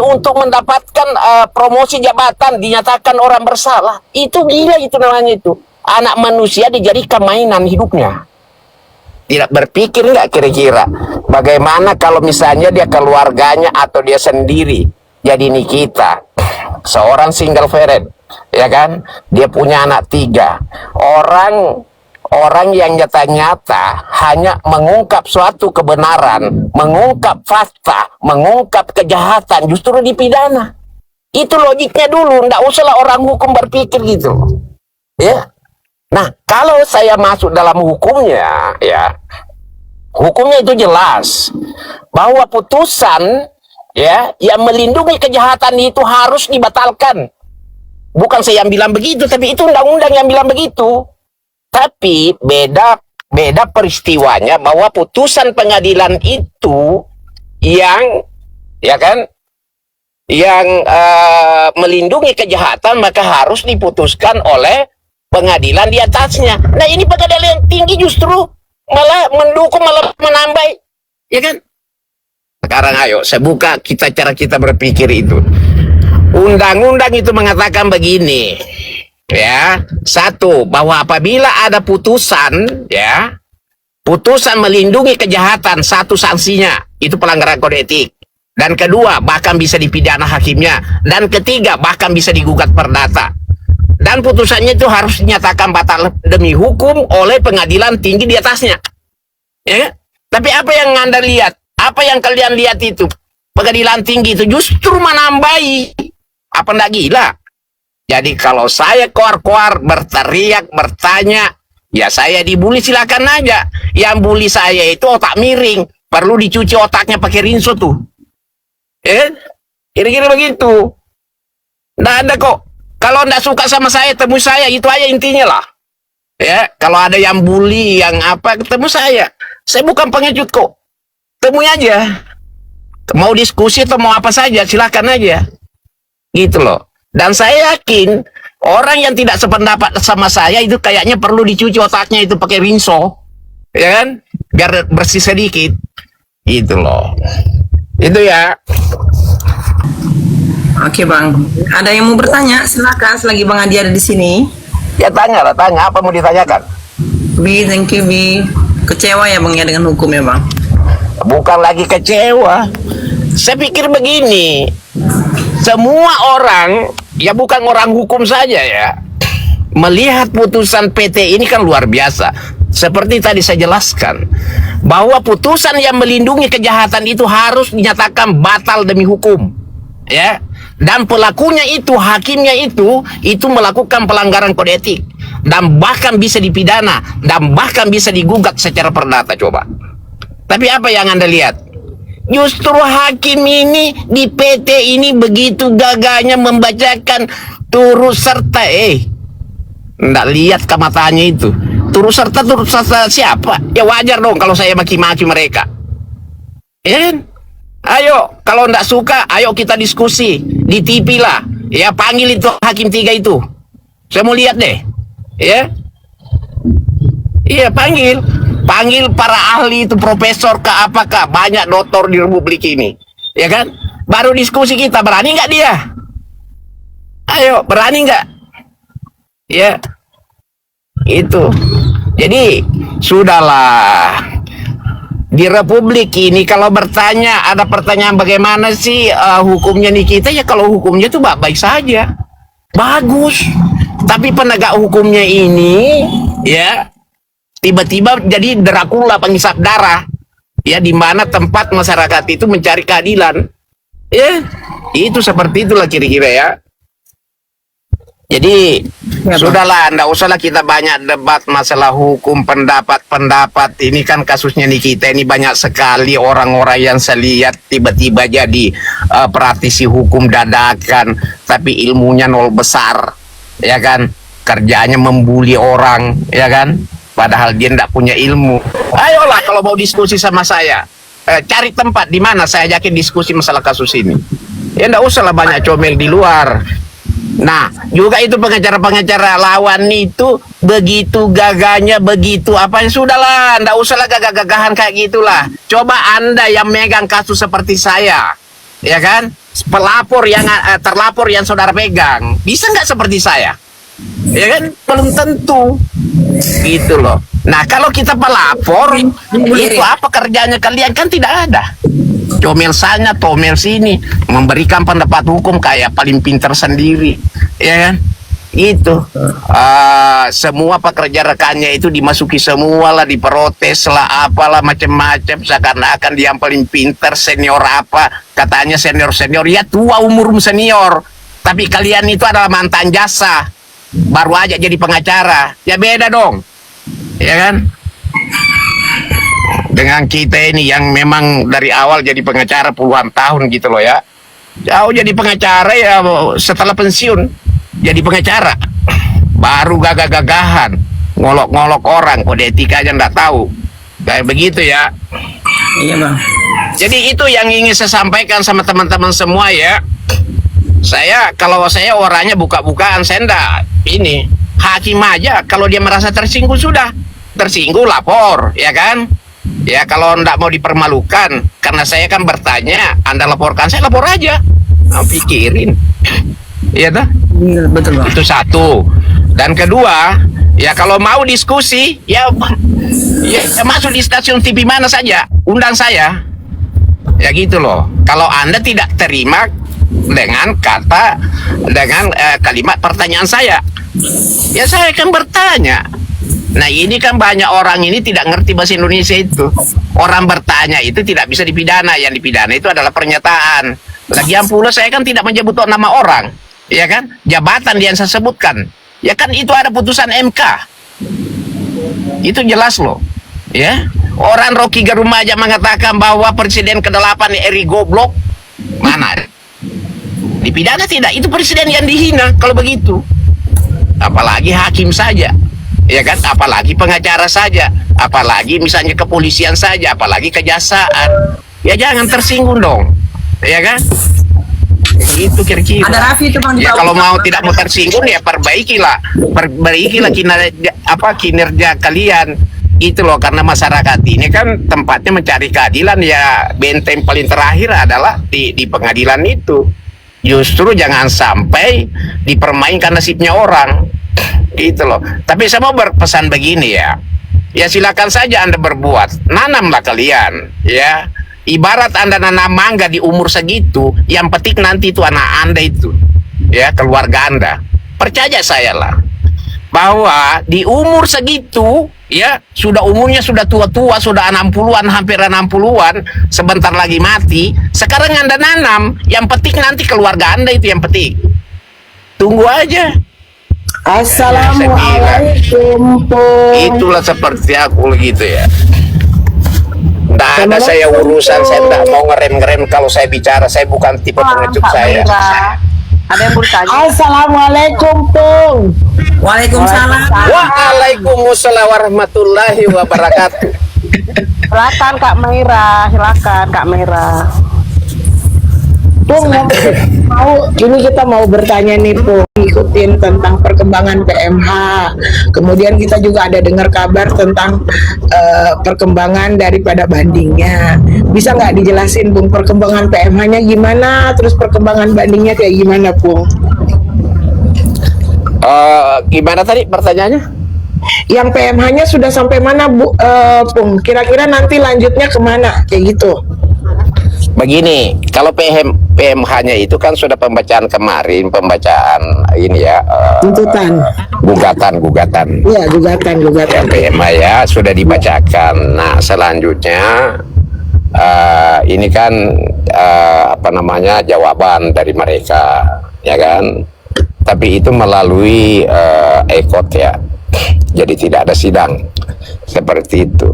untuk mendapatkan promosi jabatan dinyatakan orang bersalah. Itu gila itu namanya itu. Anak manusia dijadikan mainan hidupnya. Tidak berpikir nggak kira-kira bagaimana kalau misalnya dia keluarganya atau dia sendiri jadi Nikita, seorang single parent, ya kan? Dia punya anak 3. Orang yang nyata-nyata hanya mengungkap suatu kebenaran, mengungkap fakta, mengungkap kejahatan, justru dipidana. Itu logiknya dulu, nggak usahlah orang hukum berpikir gitu. Ya. Nah, kalau saya masuk dalam hukumnya, ya, hukumnya itu jelas bahwa putusan ya yang melindungi kejahatan itu harus dibatalkan. Bukan saya yang bilang begitu, tapi itu undang-undang yang bilang begitu. Tapi beda peristiwanya bahwa putusan pengadilan itu yang ya kan yang melindungi kejahatan maka harus diputuskan oleh pengadilan di atasnya. Nah, ini pengadilan yang tinggi justru malah mendukung, malah menambah, ya kan? Sekarang ayo saya buka cara kita berpikir itu. Undang-undang itu mengatakan begini. Ya, 1, bahwa apabila ada putusan, ya, putusan melindungi kejahatan, 1 sanksinya itu pelanggaran kode etik, dan 2 bahkan bisa dipidana hakimnya, dan 3 bahkan bisa digugat perdata, dan putusannya itu harus dinyatakan batal demi hukum oleh pengadilan tinggi di atasnya. Ya, tapi apa yang Anda lihat? Apa yang kalian lihat itu? Pengadilan tinggi itu justru menambahi. Apa enggak gila? Jadi kalau saya koar-koar, berteriak, bertanya, ya saya dibully silakan aja. Yang bully saya itu otak miring, perlu dicuci otaknya pakai rinso tuh. Kira-kira begitu. Nggak ada kok. Kalau nggak suka sama saya, temui saya, itu aja intinya lah. Ya, kalau ada yang bully, yang apa, ketemu saya. Saya bukan pengecut kok. Temui aja. Mau diskusi atau mau apa saja, silakan aja. Gitu loh. Dan saya yakin orang yang tidak sependapat sama saya itu kayaknya perlu dicuci otaknya itu pakai rinso, ya kan? Biar bersih sedikit. Gitu loh. Itu ya. Oke Bang, ada yang mau bertanya? Silakan selagi Bang Adi ada di sini. Ya tanya lah, tanya apa mau ditanyakan. Bi, thank you Bi. Kecewa ya Bang ya dengan hukum ya Bang? Bukan lagi kecewa. Saya pikir begini, semua orang, ya bukan orang hukum saja ya, melihat putusan PT ini kan luar biasa. Seperti tadi saya jelaskan, bahwa putusan yang melindungi kejahatan itu harus dinyatakan batal demi hukum. Ya, dan pelakunya itu, hakimnya itu melakukan pelanggaran kode etik, dan bahkan bisa dipidana, dan bahkan bisa digugat secara perdata. Coba. Tapi apa yang Anda lihat? Justru hakim ini di PT ini begitu gagahnya membacakan turut serta. Nggak lihat ke matanya itu. Turut serta siapa? Ya wajar dong kalau saya maki-maki mereka. Ya, ayo, kalau nggak suka, ayo kita diskusi di TV lah. Ya, panggil itu hakim 3 itu. Saya mau lihat deh. Ya, iya panggil para ahli itu, profesor ke apakah, banyak doktor di Republik ini, ya kan? Baru diskusi kita, berani nggak dia? Ayo, berani nggak? Ya, itu. Jadi sudahlah. Di Republik ini kalau bertanya, ada pertanyaan bagaimana sih hukumnya nih kita, ya kalau hukumnya tuh baik saja, bagus. Tapi penegak hukumnya ini, ya, tiba-tiba jadi Dracula, penghisap darah, ya, di mana tempat masyarakat itu mencari keadilan, ya, itu seperti itulah kira-kira ya. Jadi ya, sudahlah, nggak usahlah kita banyak debat masalah hukum, pendapat ini kan kasusnya nih kita ini banyak sekali orang-orang yang saya lihat tiba-tiba jadi praktisi hukum dadakan, tapi ilmunya nol besar, ya kan, kerjanya membuli orang, ya kan. Padahal dia tidak punya ilmu. Ayolah kalau mau diskusi sama saya, cari tempat di mana saya yakin diskusi masalah kasus ini. Ya tidak usahlah banyak comel di luar. Nah, juga itu pengacara-pengacara lawan itu begitu gagahnya, begitu apa, yang sudahlah, tidak usahlah gagah-gagahan kayak gitulah. Coba Anda yang megang kasus seperti saya, ya kan? Pelapor yang terlapor yang saudara pegang, bisa nggak seperti saya? Ya kan? Belum tentu, gitu loh. Nah, kalau kita pelapor, itu apa kerjanya kalian? Kan tidak ada. Comel sana, tomel sini, memberikan pendapat hukum kayak paling pintar sendiri, ya kan? Itu semua pekerja rekannya itu dimasuki semua lah, diprotes lah, apalah macam-macam, seakan-akan dia yang paling pintar, senior apa, katanya senior ya, tua umur senior, tapi kalian itu adalah mantan jasa, baru aja jadi pengacara, ya beda dong, ya kan, dengan kita ini yang memang dari awal jadi pengacara puluhan tahun gitu loh ya. Jauh jadi pengacara ya setelah pensiun jadi pengacara, baru gagah-gagahan ngolok-ngolok orang, kode etika aja nggak tahu, kayak begitu ya. Iya bang. Jadi itu yang ingin saya sampaikan sama teman-teman semua ya. Kalau saya orangnya buka-bukaan, saya enggak ini hakim aja. Kalau dia merasa tersinggung, sudah tersinggung lapor, ya kan? Ya kalau enggak mau dipermalukan, karena saya kan bertanya, Anda laporkan, saya lapor aja. Nah, pikirin, iya dah. Iya, betul bang. Itu satu. Dan kedua, ya kalau mau diskusi, ya masuk di stasiun TV mana saja, undang saya. Ya gitu loh. Kalau Anda tidak terima dengan kalimat pertanyaan saya, ya saya akan bertanya. Nah ini kan banyak orang ini tidak ngerti bahasa Indonesia itu. Orang bertanya itu tidak bisa dipidana. Yang dipidana itu adalah pernyataan. Lagian pula saya kan tidak menyebut nama orang, ya kan? Jabatan yang saya sebutkan, ya kan itu ada putusan MK. Itu jelas loh, ya. Orang Rocky Gerung aja mengatakan bahwa Presiden ke-8 Eri goblok. Mana? Dipidana tidak? Itu presiden yang dihina kalau begitu. Apalagi hakim saja, ya kan? Apalagi pengacara saja, apalagi misalnya kepolisian saja, apalagi kejaksaan. Ya jangan tersinggung dong, ya kan? Itu kira-kira. Ada Raffi itu bang. Ya kalau mau tidak mau tersinggung ya perbaikilah kinerja kalian. Itu loh, karena masyarakat ini kan tempatnya mencari keadilan, ya benteng paling terakhir adalah di pengadilan itu. Justru jangan sampai dipermainkan nasibnya orang, gitu loh. Tapi saya mau berpesan begini ya, ya silakan saja Anda berbuat, nanamlah kalian, ya. Ibarat Anda nanam mangga di umur segitu, yang petik nanti itu anak Anda itu, ya keluarga Anda. Percaya saya lah, bahwa di umur segitu, ya sudah umurnya sudah tua-tua, sudah 60-an, hampir 60-an, sebentar lagi mati. Sekarang Anda nanam, yang petik nanti keluarga Anda itu yang petik. Tunggu aja. Assalamualaikum. Itulah seperti aku gitu ya. Nggak ada saya urusan, saya nggak mau ngerem-ngerem kalau saya bicara, saya bukan tipe pengecut saya. Ada yang bertanya. Assalamualaikum, Pung. Waalaikumsalam. Waalaikumsalam warahmatullahi wabarakatuh. Silakan Kak Meira, silakan Kak Meira. Pung, ini kita mau bertanya nih, Pung, ikutin tentang perkembangan PMH. Kemudian kita juga ada dengar kabar tentang perkembangan daripada bandingnya. Bisa nggak dijelasin, Pung, perkembangan PMH-nya gimana, terus perkembangan bandingnya kayak gimana, Pung? Gimana tadi pertanyaannya? Yang PMH-nya sudah sampai mana, Pung? Kira-kira nanti lanjutnya kemana, kayak gitu? Begini, kalau PMH-nya itu kan sudah pembacaan kemarin, pembacaan ini ya, Tuntutan. gugatan. Iya, gugatan. Ya, PMH ya sudah dibacakan. Nah, selanjutnya ini kan jawaban dari mereka, ya kan? Tapi itu melalui ekot ya. Jadi tidak ada sidang seperti itu.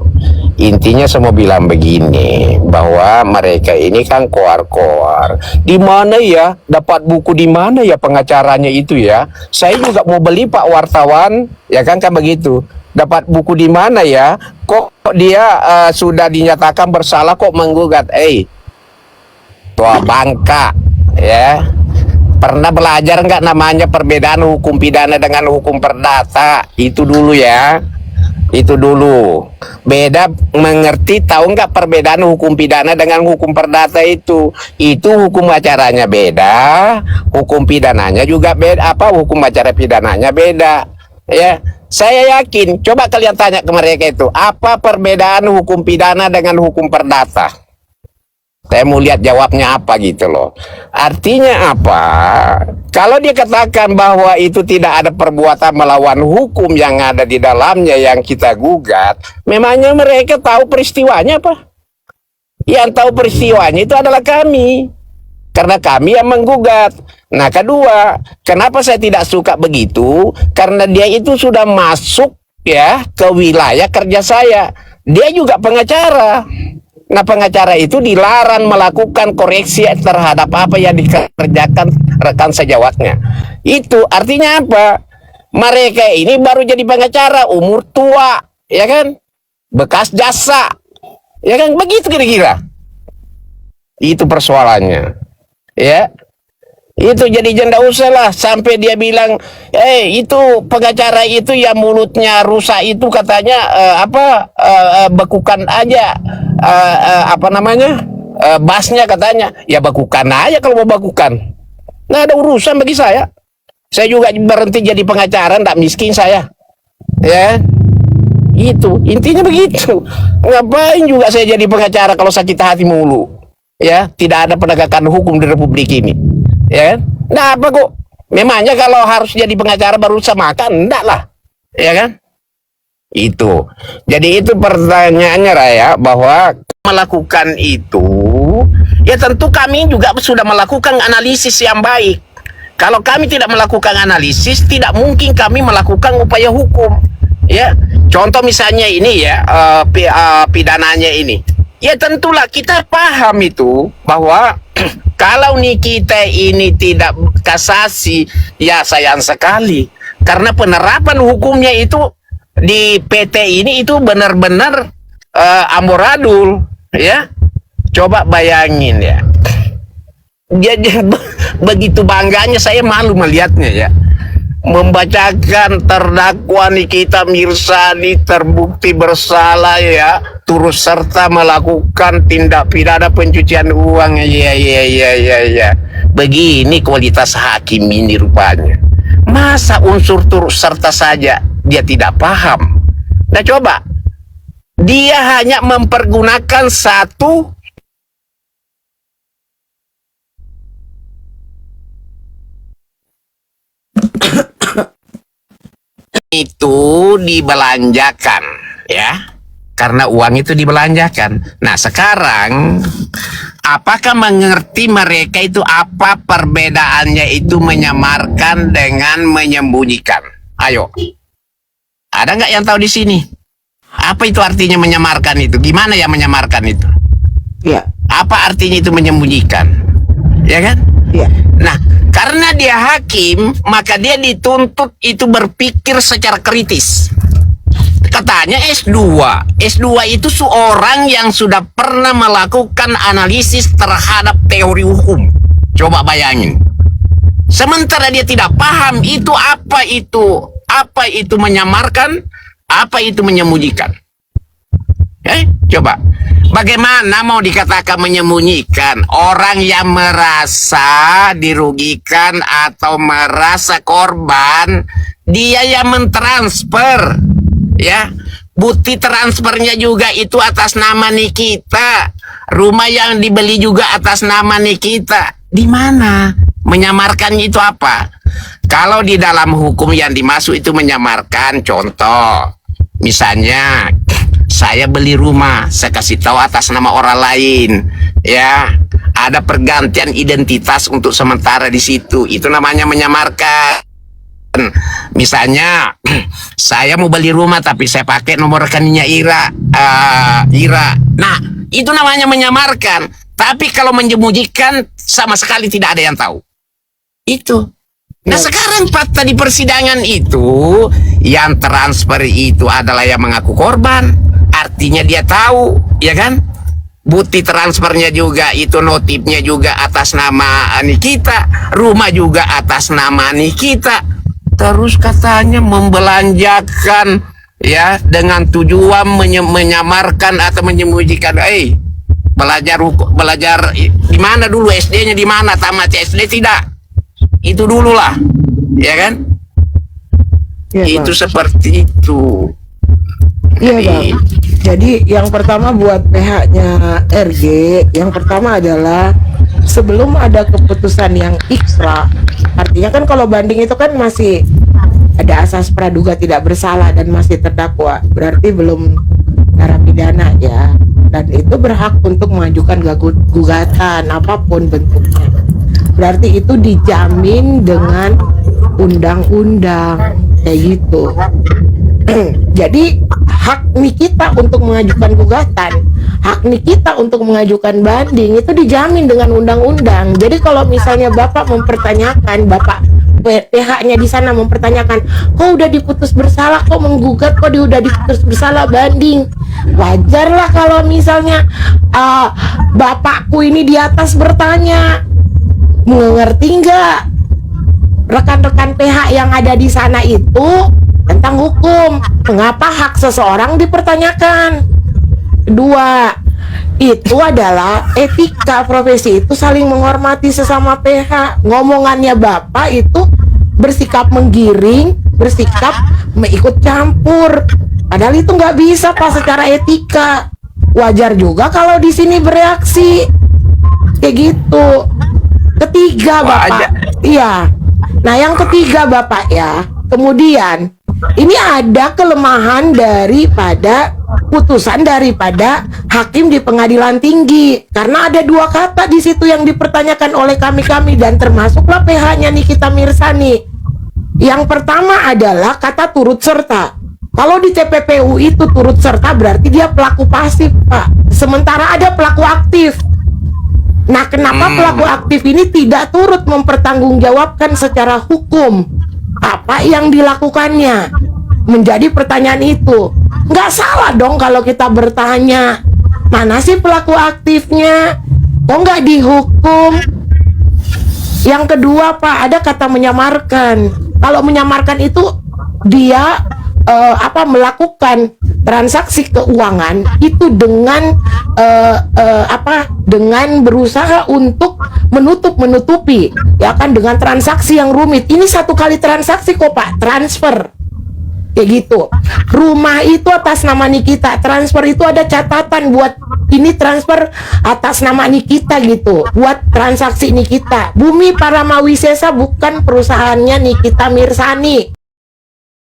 Intinya saya mau bilang begini, bahwa mereka ini kan koar-koar. Di mana ya dapat buku, di mana ya pengacaranya itu ya? Saya juga mau beli Pak wartawan, ya kan begitu. Dapat buku di mana ya? Kok dia sudah dinyatakan bersalah kok menggugat? Tua bangka, ya. Pernah belajar nggak namanya perbedaan hukum pidana dengan hukum perdata? Itu dulu ya. Itu dulu. Beda mengerti, tahu nggak perbedaan hukum pidana dengan hukum perdata itu? Itu hukum acaranya beda, hukum pidananya juga beda. Hukum acara pidananya beda. Ya, saya yakin. Coba kalian tanya ke mereka itu, apa perbedaan hukum pidana dengan hukum perdata? Saya mau lihat jawabnya apa gitu loh. Artinya apa? Kalau dia katakan bahwa itu tidak ada perbuatan melawan hukum yang ada di dalamnya yang kita gugat, memangnya mereka tahu peristiwanya apa? Yang tahu peristiwanya itu adalah kami. Karena kami yang menggugat. Nah, kedua, kenapa saya tidak suka begitu? Karena dia itu sudah masuk ya ke wilayah kerja saya. Dia juga pengacara. Nah, pengacara itu dilarang melakukan koreksi terhadap apa yang dikerjakan rekan sejawatnya. Itu artinya apa? Mereka ini baru jadi pengacara, umur tua, ya kan? Bekas jasa, ya kan? Begitu kira-kira. Itu persoalannya, ya. Itu jadi janda usah lah sampai dia bilang, itu pengacara itu yang mulutnya rusak itu katanya bekukan aja, basnya katanya, ya bekukan aja kalau mau bekukan. Nah, ada urusan bagi saya. Saya juga berhenti jadi pengacara, ndak miskin saya, ya. Itu intinya begitu. Ngapain juga saya jadi pengacara kalau sakit hati mulu, ya. Tidak ada penegakan hukum di Republik ini. Ya, nah apa kok? Memangnya kalau harus jadi pengacara baru bisa makan? Enggak lah, ya kan? Itu. Jadi itu pertanyaannya Raya, bahwa melakukan itu, ya tentu kami juga sudah melakukan analisis yang baik. Kalau kami tidak melakukan analisis, tidak mungkin kami melakukan upaya hukum. Ya, contoh misalnya ini ya, pidananya ini. Ya tentulah kita paham itu bahwa kalau nih kita ini tidak kasasi, ya sayang sekali. Karena penerapan hukumnya itu di PT ini itu benar-benar amburadul, ya. Coba bayangin ya. Dia begitu bangganya, saya malu melihatnya ya. Membacakan terdakwa Nikita Mirzani terbukti bersalah ya, turut serta melakukan tindak pidana pencucian uang. Ya. Begini kualitas hakim ini rupanya. Masa unsur turut serta saja dia tidak paham? Nah coba, dia hanya mempergunakan satu itu dibelanjakan, ya, karena uang itu dibelanjakan. Nah sekarang apakah mengerti mereka itu apa perbedaannya itu menyamarkan dengan menyembunyikan? Ayo, ada nggak yang tahu di sini? Apa itu artinya menyamarkan itu? Gimana ya menyamarkan itu? Ya. Apa artinya itu menyembunyikan? Ya kan? Ya. Nah, karena dia hakim, maka dia dituntut itu berpikir secara kritis. Katanya S2. S2 itu seorang yang sudah pernah melakukan analisis terhadap teori hukum. Coba bayangin. Sementara dia tidak paham itu apa itu menyamarkan, apa itu menyembunyikan. Coba. Bagaimana mau dikatakan menyembunyikan? Orang yang merasa dirugikan atau merasa korban, dia yang mentransfer, ya. Bukti transfernya juga itu atas nama Nikita. Rumah yang dibeli juga atas nama Nikita. Di mana? Menyamarkan itu apa? Kalau di dalam hukum yang dimaksud itu menyamarkan, contoh, misalnya saya beli rumah, saya kasih tahu atas nama orang lain, ya. Ada pergantian identitas untuk sementara di situ. Itu namanya menyamarkan. Misalnya, saya mau beli rumah tapi saya pakai nomor rekeningnya Ira. Nah, itu namanya menyamarkan. Tapi kalau menyembunyikan, sama sekali tidak ada yang tahu. Itu. Nah sekarang fakta di persidangan itu, yang transfer itu adalah yang mengaku korban. Artinya dia tahu, ya kan? Bukti transfernya juga itu, notifnya juga atas nama Nikita, rumah juga atas nama Nikita. Terus katanya membelanjakan, ya dengan tujuan menyamarkan atau menyembunyikan. Belajar di mana dulu, SD-nya di mana, tamat SD tidak, itu dulu lah, ya kan? Iya, Itu Bang. seperti itu. Iya, Bang. Jadi yang pertama buat PH-nya RG, yang pertama adalah sebelum ada keputusan yang ikra, artinya kan kalau banding itu kan masih ada asas praduga tidak bersalah dan masih terdakwa, berarti belum narapidana ya, dan itu berhak untuk mengajukan gugatan apapun bentuknya. Berarti itu dijamin dengan undang-undang kayak gitu. Jadi hak Nikita untuk mengajukan gugatan, hak Nikita untuk mengajukan banding itu dijamin dengan undang-undang. Jadi kalau misalnya Bapak mempertanyakan, Bapak PH-nya di sana mempertanyakan, kok udah diputus bersalah, kok menggugat, kok dia udah diputus bersalah banding, wajar lah kalau misalnya bapakku ini di atas bertanya, mengerti nggak rekan-rekan PH yang ada di sana itu tentang hukum, mengapa hak seseorang dipertanyakan. Kedua, itu adalah etika profesi, itu saling menghormati sesama PH. Ngomongannya Bapak itu bersikap menggiring, bersikap ikut campur, padahal itu nggak bisa Pak secara etika. Wajar juga kalau di sini bereaksi kayak gitu. Ketiga Bapak, iya. Nah yang ketiga Bapak ya, kemudian ini ada kelemahan daripada putusan daripada hakim di pengadilan tinggi, karena ada dua kata di situ yang dipertanyakan oleh kami dan termasuklah PH-nya Nikita Mirzani. Yang pertama adalah kata turut serta. Kalau di TPPU itu turut serta berarti dia pelaku pasif Pak, sementara ada pelaku aktif. Nah kenapa pelaku aktif ini tidak turut mempertanggungjawabkan secara hukum apa yang dilakukannya? Menjadi pertanyaan itu. Nggak salah dong kalau kita bertanya, mana sih pelaku aktifnya? Kok nggak dihukum? Yang kedua Pak, ada kata menyamarkan. Kalau menyamarkan itu dia melakukan transaksi keuangan itu dengan dengan berusaha untuk menutupi ya kan, dengan transaksi yang rumit. Ini satu kali transaksi kok Pak, transfer kayak gitu. Rumah itu atas nama Nikita, transfer itu ada catatan buat ini transfer atas nama Nikita gitu, buat transaksi Nikita. Bumi Paramawisesa bukan perusahaannya Nikita Mirzani.